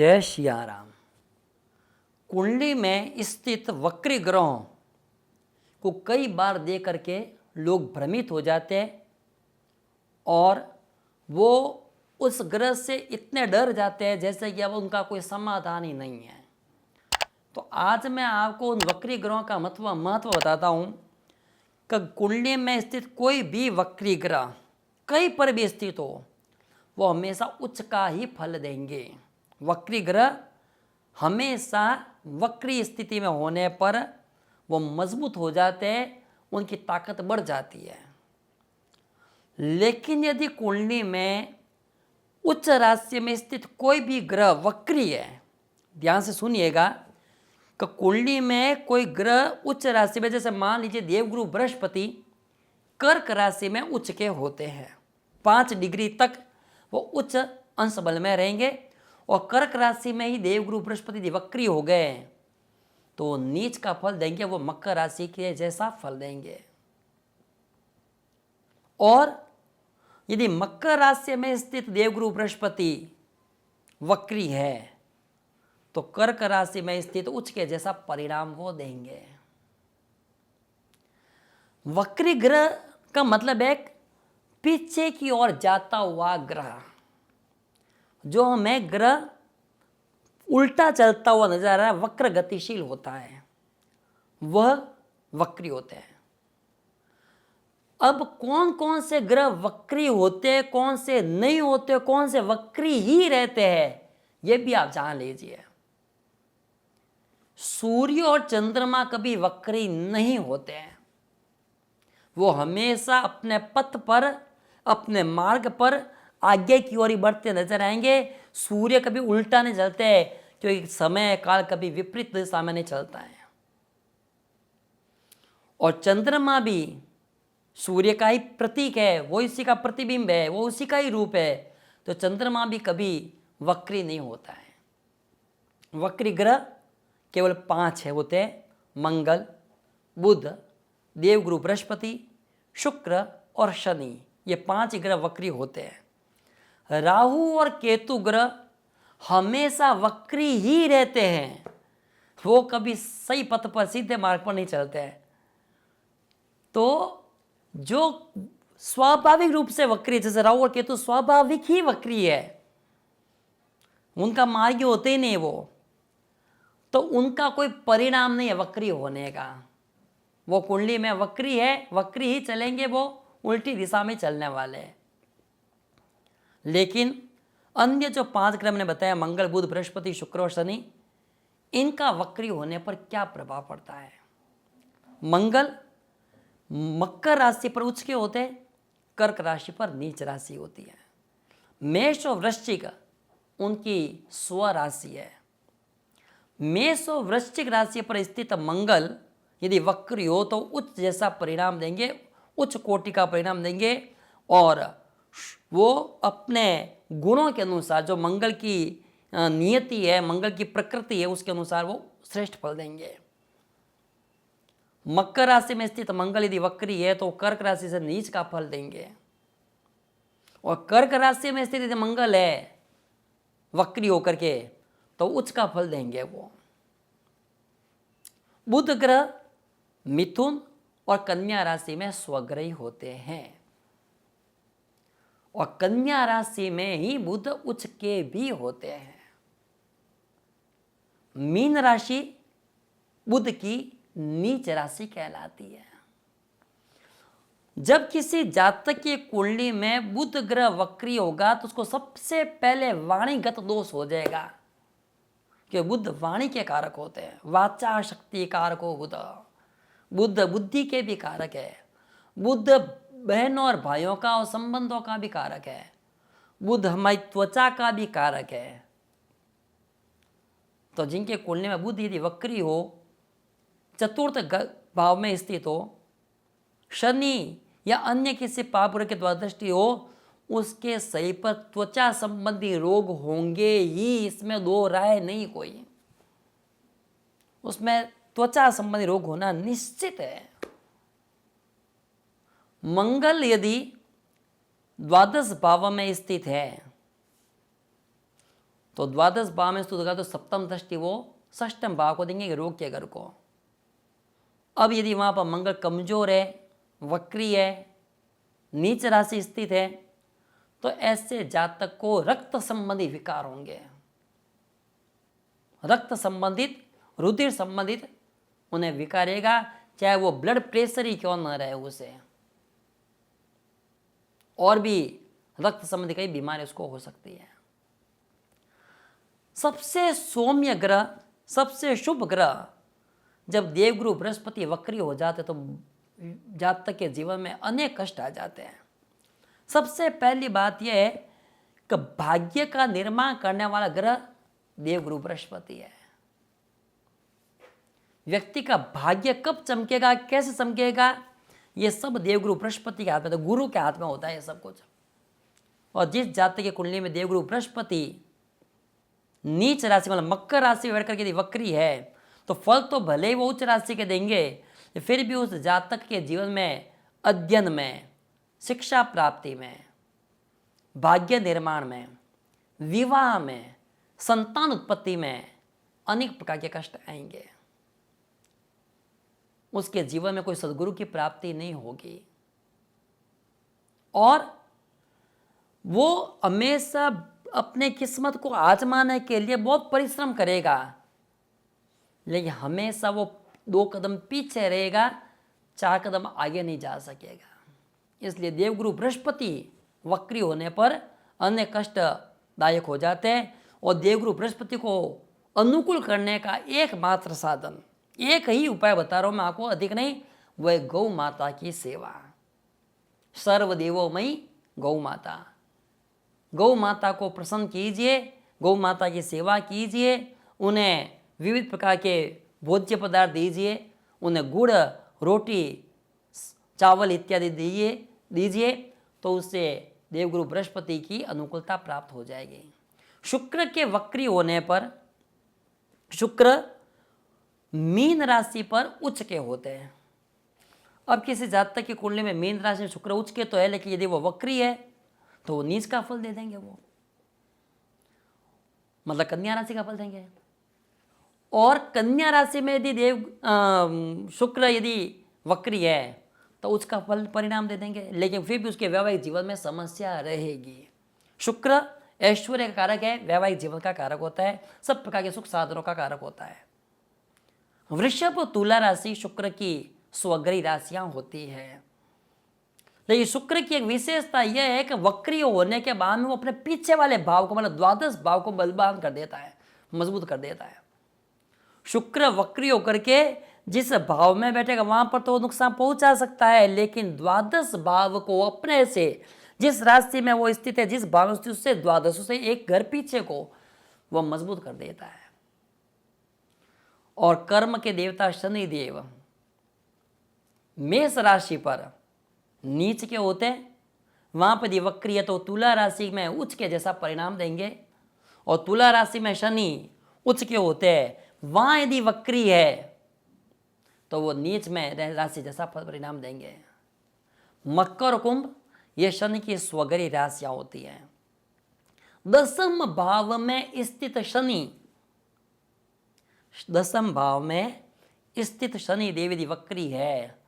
जय सिया राम। कुंडली में स्थित वक्री ग्रहों को कई बार देख करके लोग भ्रमित हो जाते हैं और वो उस ग्रह से इतने डर जाते हैं जैसे कि अब उनका कोई समाधान ही नहीं है। तो आज मैं आपको उन वक्री ग्रहों का महत्व बताता हूँ कि कुंडली में स्थित कोई भी वक्री ग्रह कहीं पर भी स्थित हो वो हमेशा उच्च का ही फल देंगे। वक्री ग्रह हमेशा वक्री स्थिति में होने पर वो मजबूत हो जाते हैं, उनकी ताकत बढ़ जाती है। लेकिन यदि कुंडली में उच्च राशि में स्थित कोई भी ग्रह वक्री है, ध्यान से सुनिएगा कि कुंडली में कोई ग्रह उच्च राशि में, जैसे मान लीजिए देवगुरु बृहस्पति कर्क राशि में उच्च के होते हैं, 5 डिग्री तक वो उच्च अंश बल में रहेंगे और कर्क राशि में ही देवगुरु बृहस्पति यदि वक्री हो गए तो नीच का फल देंगे, वो मकर राशि के जैसा फल देंगे। और यदि मकर राशि में स्थित देवगुरु बृहस्पति वक्री है तो कर्क राशि में स्थित उच्च के जैसा परिणाम वो देंगे। वक्री ग्रह का मतलब है पीछे की ओर जाता हुआ ग्रह। जो हमें ग्रह उल्टा चलता हुआ नजर आ रहा है, वक्र गतिशील होता है, वह वक्री होते हैं। अब कौन कौन से ग्रह वक्री होते हैं, कौन से नहीं होते, कौन से वक्री ही रहते हैं, यह भी आप जान लीजिए। सूर्य और चंद्रमा कभी वक्री नहीं होते हैं, वो हमेशा अपने पथ पर, अपने मार्ग पर आगे की ओर ही बढ़ते नजर आएंगे। सूर्य कभी उल्टा नहीं चलते क्योंकि समय काल कभी विपरीत दिशा में नहीं चलता है। और चंद्रमा भी सूर्य का ही प्रतीक है, वो इसी का प्रतिबिंब है, वो उसी का ही रूप है, तो चंद्रमा भी कभी वक्री नहीं होता है। वक्री ग्रह केवल 5 है होते हैं, मंगल, बुध, देवगुरु बृहस्पति, शुक्र और शनि, ये 5 ग्रह वक्री होते हैं। राहु और केतु ग्रह हमेशा वक्री ही रहते हैं, वो कभी सही पथ पर, सीधे मार्ग पर नहीं चलते हैं। तो जो स्वाभाविक रूप से वक्री, जैसे राहु और केतु स्वाभाविक ही वक्री है, उनका मार्ग होते ही नहीं वो, तो उनका कोई परिणाम नहीं है वक्री होने का। वो कुंडली में वक्री है, वक्री ही चलेंगे, वो उल्टी दिशा में चलने वाले हैं। लेकिन अन्य जो 5 ग्रह मैंने बताया, मंगल, बुध, बृहस्पति, शुक्र और शनि, इनका वक्री होने पर क्या प्रभाव पड़ता है। मंगल मकर राशि पर उच्च के होते हैं, कर्क राशि पर नीच राशि होती है। मेष और वृश्चिक उनकी स्व राशि है। मेष और वृश्चिक राशि पर स्थित मंगल यदि वक्री हो तो उच्च जैसा परिणाम देंगे, उच्च कोटि का परिणाम देंगे, और वो अपने गुणों के अनुसार, जो मंगल की नियति है, मंगल की प्रकृति है, उसके अनुसार वो श्रेष्ठ फल देंगे। मकर राशि में स्थित मंगल यदि वक्री है तो कर्क राशि से नीच का फल देंगे, और कर्क राशि में स्थित यदि मंगल है वक्री होकर के तो उच्च का फल देंगे वो। बुध ग्रह मिथुन और कन्या राशि में स्वग्रही होते हैं, और कन्या राशि में ही बुध उच्च के भी होते हैं। मीन राशि बुध की नीच राशि कहलाती है। जब किसी जातक की कुंडली में बुध ग्रह वक्री होगा तो उसको सबसे पहले वाणीगत दोष हो जाएगा, कि बुध वाणी के कारक होते हैं, वाचा शक्ति कारक हो बुध। बुध बुद्धि के भी कारक है, बुध बहनों और भाइयों का और संबंधों का भी कारक है, बुध हमारी त्वचा का भी कारक है। तो जिनके कुंडली में बुध यदि वक्री हो, चतुर्थ भाव में स्थित हो, शनि या अन्य किसी पापग्रह के द्वारा दृष्टि हो, उसके शरीर पर त्वचा संबंधी रोग होंगे ही, इसमें दो राय नहीं कोई, उसमें त्वचा संबंधी रोग होना निश्चित है। मंगल यदि द्वादश भाव में स्थित है तो द्वादश भाव में स्थित होगा तो सप्तम दृष्टि वो षष्ठम भाव को देंगे, रोग के घर को। अब यदि वहाँ पर मंगल कमजोर है, वक्री है, नीच राशि स्थित है, तो ऐसे जातक को रक्त संबंधी विकार होंगे। रक्त संबंधित, रुधिर संबंधित उन्हें विकारेगा, चाहे वो ब्लड प्रेशर ही क्यों न रहे उसे, और भी रक्त संबंधी कई बीमारी उसको हो सकती है। सबसे सौम्य ग्रह, सबसे शुभ ग्रह जब देवगुरु बृहस्पति वक्री हो जाते तो जातक के जीवन में अनेक कष्ट आ जाते हैं। सबसे पहली बात यह है कि भाग्य का निर्माण करने वाला ग्रह देवगुरु बृहस्पति है। व्यक्ति का भाग्य कब चमकेगा, कैसे चमकेगा, ये सब देवगुरु बृहस्पति के हाथ में, तो गुरु के हाथ में होता है ये सब कुछ। और जिस जातक की कुंडली में देवगुरु बृहस्पति नीच राशि मतलब मकर राशि में बैठकर यदि वक्री है तो फल तो भले ही वो उच्च राशि के देंगे, फिर भी उस जातक के जीवन में, अध्ययन में, शिक्षा प्राप्ति में, भाग्य निर्माण में, विवाह में, संतान उत्पत्ति में अनेक प्रकार के कष्ट आएंगे। उसके जीवन में कोई सद्गुरु की प्राप्ति नहीं होगी और वो हमेशा अपने किस्मत को आजमाने के लिए बहुत परिश्रम करेगा, लेकिन हमेशा वो 2 कदम पीछे रहेगा, 4 कदम आगे नहीं जा सकेगा। इसलिए देवगुरु बृहस्पति वक्री होने पर अन्य कष्टदायक हो जाते हैं। और देवगुरु बृहस्पति को अनुकूल करने का एकमात्र साधन, एक ही उपाय बता रहा हूँ मैं आपको, अधिक नहीं, वह गौ माता की सेवा। सर्वदेवोमयी गौ माता, गौ माता को प्रसन्न कीजिए, गौ माता की सेवा कीजिए, उन्हें विविध प्रकार के भोज्य पदार्थ दीजिए, उन्हें गुड़, रोटी, चावल इत्यादि दीजिए, तो उससे देवगुरु बृहस्पति की अनुकूलता प्राप्त हो जाएगी। शुक्र के वक्री होने पर, शुक्र मीन राशि पर उच्च के होते हैं। अब किसी जातक की कुंडली में मीन राशि में शुक्र उच्च के तो है, लेकिन यदि वो वक्री है तो वो नीच का फल दे देंगे, वो मतलब कन्या राशि का फल देंगे। और कन्या राशि में यदि शुक्र यदि वक्री है तो उसका फल परिणाम दे देंगे, लेकिन फिर भी उसके वैवाहिक जीवन में समस्या रहेगी। शुक्र ऐश्वर्य का कारक है, वैवाहिक जीवन का कारक होता है, सब प्रकार के सुख साधनों का कारक होता है। वृषभ और तुला राशि शुक्र की स्वग्रही राशियां होती है, लेकिन शुक्र की एक विशेषता यह है कि वक्री होने के बाद में वो अपने पीछे वाले भाव को मतलब द्वादश भाव को बलवान कर देता है, मजबूत कर देता है। शुक्र वक्री होकर के जिस भाव में बैठेगा वहां पर तो नुकसान पहुंचा सकता है, लेकिन द्वादश भाव को अपने से, जिस राशि में वो स्थित है, जिस भाव में स्थित, उससे द्वादश से एक घर पीछे को वह मजबूत कर देता है। और कर्म के देवता शनि देव मेष राशि पर नीच के होते हैं, वहां पर यदि वक्री है तो तुला राशि में उच्च के जैसा परिणाम देंगे। और तुला राशि में शनि उच्च के होते हैं, वहां यदि वक्री है तो वो नीच में राशि जैसा परिणाम देंगे। मकर कुंभ ये शनि की स्वग्रही राशियां होती हैं। दसम भाव में स्थित शनि, दसम भाव में स्थित शनि देव यदि वक्री है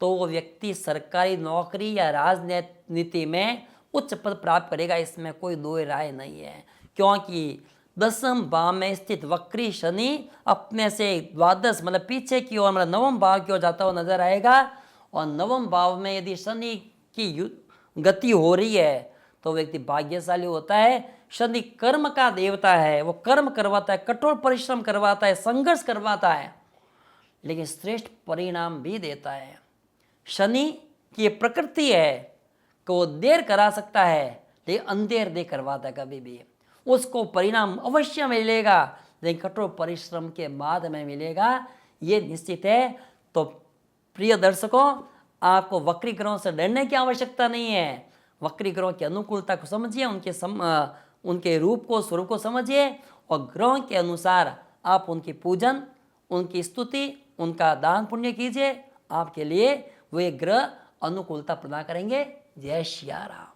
तो वो व्यक्ति सरकारी नौकरी या राजनीति में उच्च पद प्राप्त करेगा, इसमें कोई दो राय नहीं है। क्योंकि दसम भाव में स्थित वक्री शनि अपने से द्वादश मतलब पीछे की ओर मतलब नवम भाव की ओर जाता हुआ नजर आएगा। और नवम भाव में यदि शनि की गति हो रही है तो व्यक्ति भाग्यशाली होता है। शनि कर्म का देवता है, वो कर्म करवाता है, कठोर परिश्रम करवाता है, संघर्ष करवाता है, लेकिन श्रेष्ठ परिणाम भी देता है। शनि की प्रकृति है कि वो देर करा सकता है, लेकिन अंधेर दे करवाता है, कभी भी उसको परिणाम अवश्य मिलेगा, लेकिन कठोर परिश्रम के बाद में मिलेगा, ये निश्चित है। तो प्रिय दर्शकों, आपको वक्री ग्रहों से डरने की आवश्यकता नहीं है। वक्री ग्रहों की अनुकूलता को समझिए, उनके रूप को, स्वरूप को समझिए, और ग्रहों के अनुसार आप उनकी पूजन, उनकी स्तुति, उनका दान पुण्य कीजिए। आपके लिए वे ग्रह अनुकूलता प्रदान करेंगे। जय श्री राम।